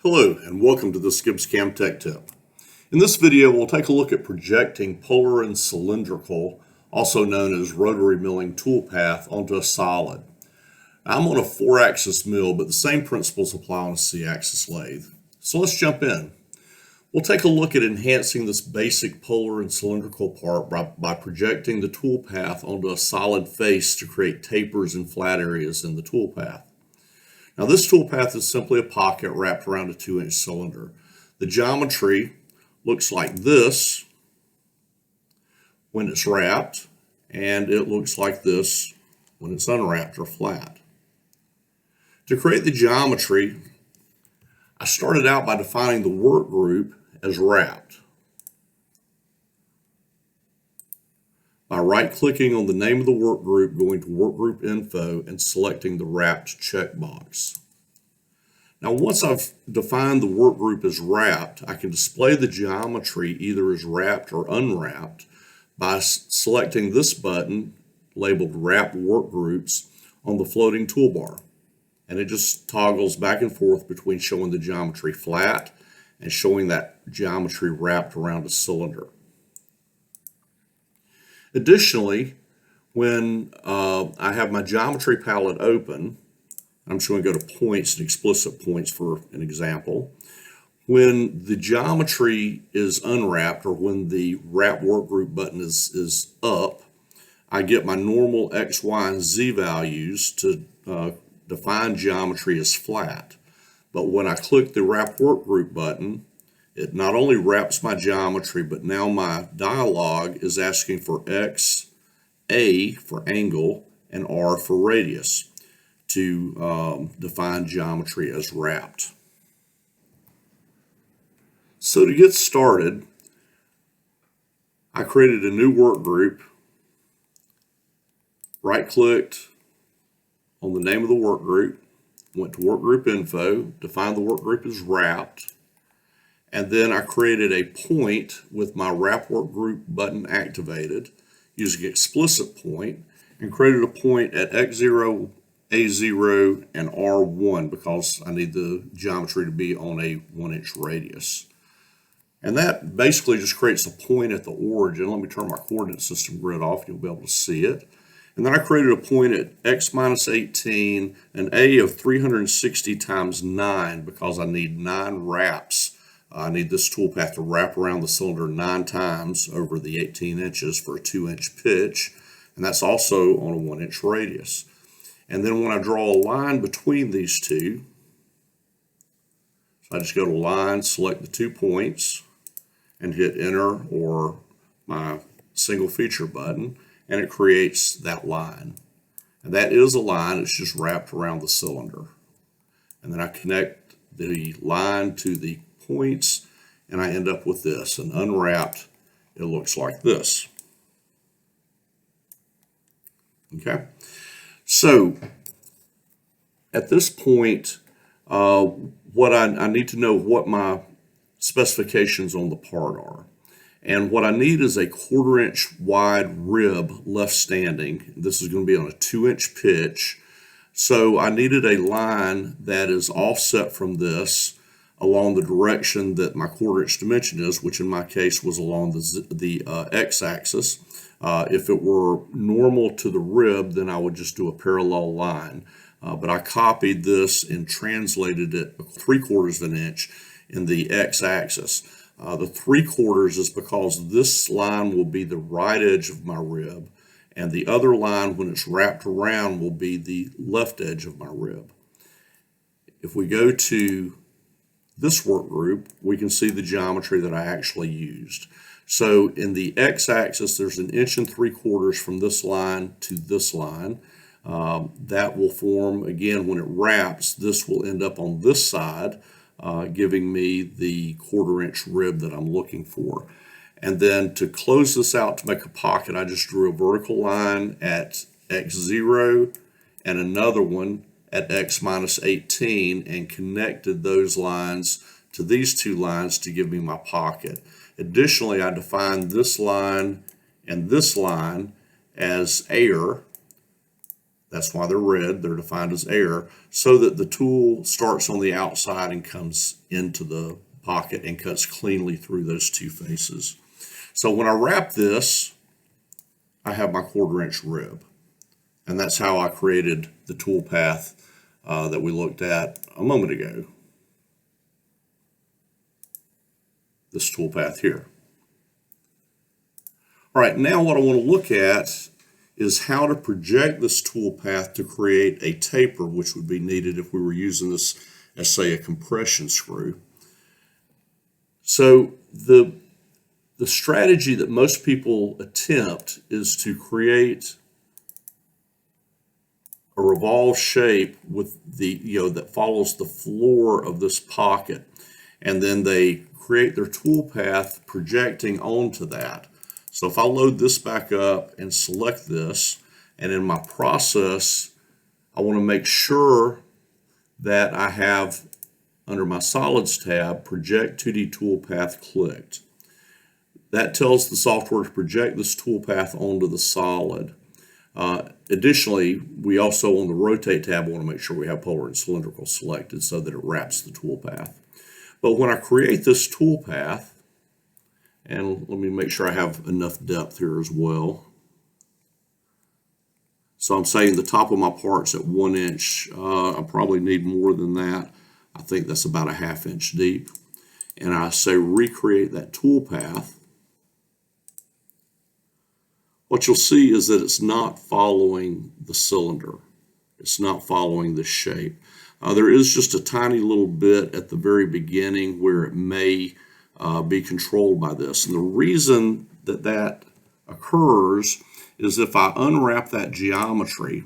Hello and welcome to this GibbsCAM Tech Tip. In this video we'll take a look at projecting polar and cylindrical, also known as rotary milling toolpath, onto a solid. I'm on a 4-axis mill, but the same principles apply on a C-axis lathe. So let's jump in. We'll take a look at enhancing this basic polar and cylindrical part by projecting the toolpath onto a solid face to create tapers and flat areas in the toolpath. Now this toolpath is simply a pocket wrapped around a 2-inch cylinder. The geometry looks like this when it's wrapped, and it looks like this when it's unwrapped or flat. To create the geometry, I started out by defining the work group as wrapped. By right-clicking on the name of the work group, going to Work Group Info, and selecting the Wrapped checkbox. Now, once I've defined the work group as wrapped, I can display the geometry either as wrapped or unwrapped by selecting this button labeled Wrap Work Groups on the floating toolbar. And it just toggles back and forth between showing the geometry flat and showing that geometry wrapped around a cylinder. Additionally, when I have my geometry palette open, I'm just going to go to points and explicit points for an example. When the geometry is unwrapped, or when the wrap work group button is up, I get my normal X, Y, and Z values to define geometry as flat. But when I click the wrap work group button, it not only wraps my geometry, but now my dialog is asking for X, A for angle, and R for radius to define geometry as wrapped. So to get started, I created a new work group, right-clicked on the name of the work group, went to Work Group Info, defined the work group as wrapped, and then I created a point with my Wrap Work Group button activated using explicit point, and created a point at X0, A0, and R1 because I need the geometry to be on a 1-inch radius. And that basically just creates a point at the origin. Let me turn my coordinate system grid off, you'll be able to see it. And then I created a point at X minus 18, an A of 360 times 9 because I need 9 wraps. I need this toolpath to wrap around the cylinder 9 times over the 18 inches for a 2-inch pitch, and that's also on a 1-inch radius. And then when I draw a line between these two, so I just go to line, select the 2 points, and hit enter or my single feature button, and it creates that line. And that is a line, it's just wrapped around the cylinder. And then I connect the line to the points, and I end up with this. And unwrapped, it looks like this. Okay, so at this point, what I need to know what my specifications on the part are. And what I need is a 1/4-inch wide rib left standing. This is going to be on a 2-inch pitch. So I needed a line that is offset from this along the direction that my 1/4-inch dimension is, which in my case was along the x-axis. If it were normal to the rib, then I would just do a parallel line. But I copied this and translated it 3/4 of an inch in the x-axis. The 3/4 is because this line will be the right edge of my rib, and the other line, when it's wrapped around, will be the left edge of my rib. If we go to this work group, we can see the geometry that I actually used. So in the x-axis, there's 1 3/4 from this line to this line. That will form, again, when it wraps, this will end up on this side, giving me the 1/4-inch rib that I'm looking for. And then to close this out to make a pocket, I just drew a vertical line at X0 and another one at X minus 18 and connected those lines to these 2 lines to give me my pocket. Additionally, I defined this line and this line as air. That's why they're red. They're defined as air, so that the tool starts on the outside and comes into the pocket and cuts cleanly through those two faces. So when I wrap this, I have my 1/4" rib. And that's how I created the toolpath that we looked at a moment ago. This toolpath here. All right, now what I want to look at is how to project this toolpath to create a taper, which would be needed if we were using this as, say, a compression screw. So the strategy that most people attempt is to create a revolved shape with the, that follows the floor of this pocket, and then they create their toolpath projecting onto that. So if I load this back up and select this, and in my process, I want to make sure that I have, under my Solids tab, Project 2D Toolpath clicked. That tells the software to project this toolpath onto the solid. Additionally, we also on the Rotate tab want to make sure we have Polar and Cylindrical selected so that it wraps the toolpath. But when I create this toolpath, and let me make sure I have enough depth here as well. So I'm saying the top of my part's at 1 inch. I probably need more than that. I think that's about a 1/2 inch deep. And I say recreate that toolpath. What you'll see is that it's not following the cylinder. It's not following the shape. There is just a tiny little bit at the very beginning where it may be controlled by this. And the reason that that occurs is if I unwrap that geometry,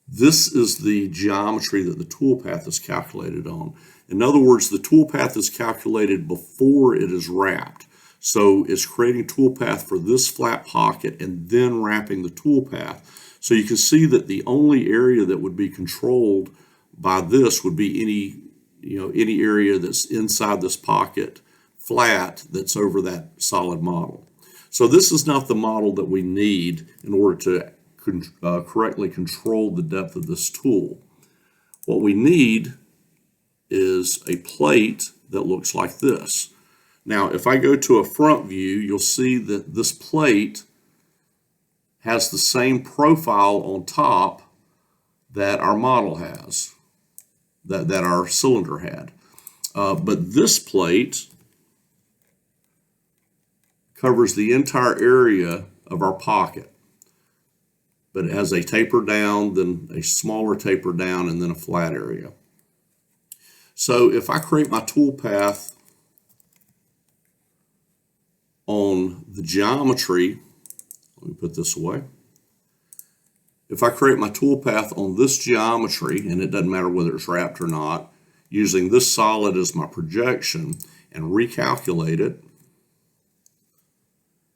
this is the geometry that the toolpath is calculated on. In other words, the toolpath is calculated before it is wrapped. So it's creating toolpath for this flat pocket and then wrapping the toolpath. So you can see that the only area that would be controlled by this would be any area that's inside this pocket flat that's over that solid model. So this is not the model that we need in order to correctly control the depth of this tool. What we need is a plate that looks like this. Now, if I go to a front view, you'll see that this plate has the same profile on top that our model has, that our cylinder had. But this plate covers the entire area of our pocket. But it has a taper down, then a smaller taper down, and then a flat area. So if I create my toolpath on the geometry, let me put this away. If I create my toolpath on this geometry, and it doesn't matter whether it's wrapped or not, using this solid as my projection and recalculate it,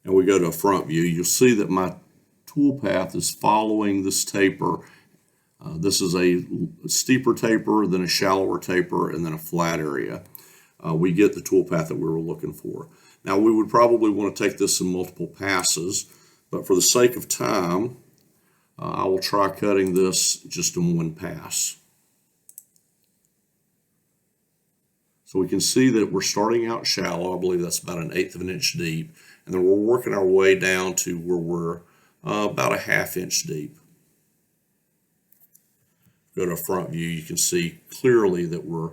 and we go to a front view, you'll see that my toolpath is following this taper. This is a steeper taper, then a shallower taper, and then a flat area. We get the toolpath that we were looking for. Now, we would probably want to take this in multiple passes, but for the sake of time, I will try cutting this just in one pass. So we can see that we're starting out shallow. I believe that's about 1/8 of an inch deep, and then we're working our way down to where we're about a 1/2 inch deep. Go to a front view, you can see clearly that we're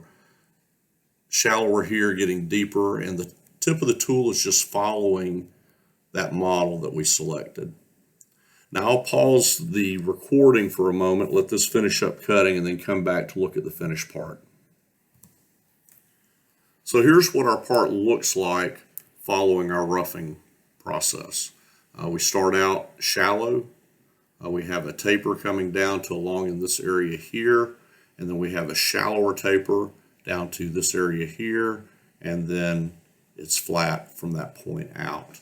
shallower here, getting deeper, and the tip of the tool is just following that model that we selected. Now I'll pause the recording for a moment, let this finish up cutting, and then come back to look at the finished part. So here's what our part looks like following our roughing process. We start out shallow. We have a taper coming down to along in this area here, and then we have a shallower taper down to this area here, and then it's flat from that point out.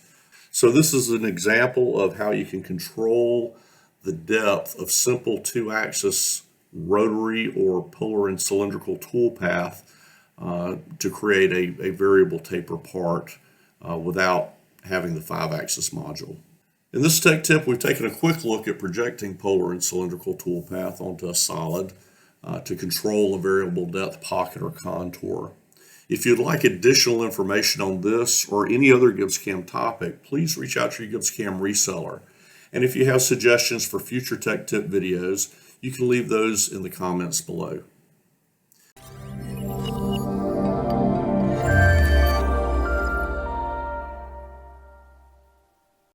So this is an example of how you can control the depth of simple 2-axis rotary or polar and cylindrical toolpath to create a variable taper part without having the 5-axis module. In this tech tip, we've taken a quick look at projecting polar and cylindrical toolpath onto a solid to control a variable depth pocket or contour. If you'd like additional information on this or any other GibbsCAM topic, please reach out to your GibbsCAM reseller. And if you have suggestions for future tech tip videos, you can leave those in the comments below.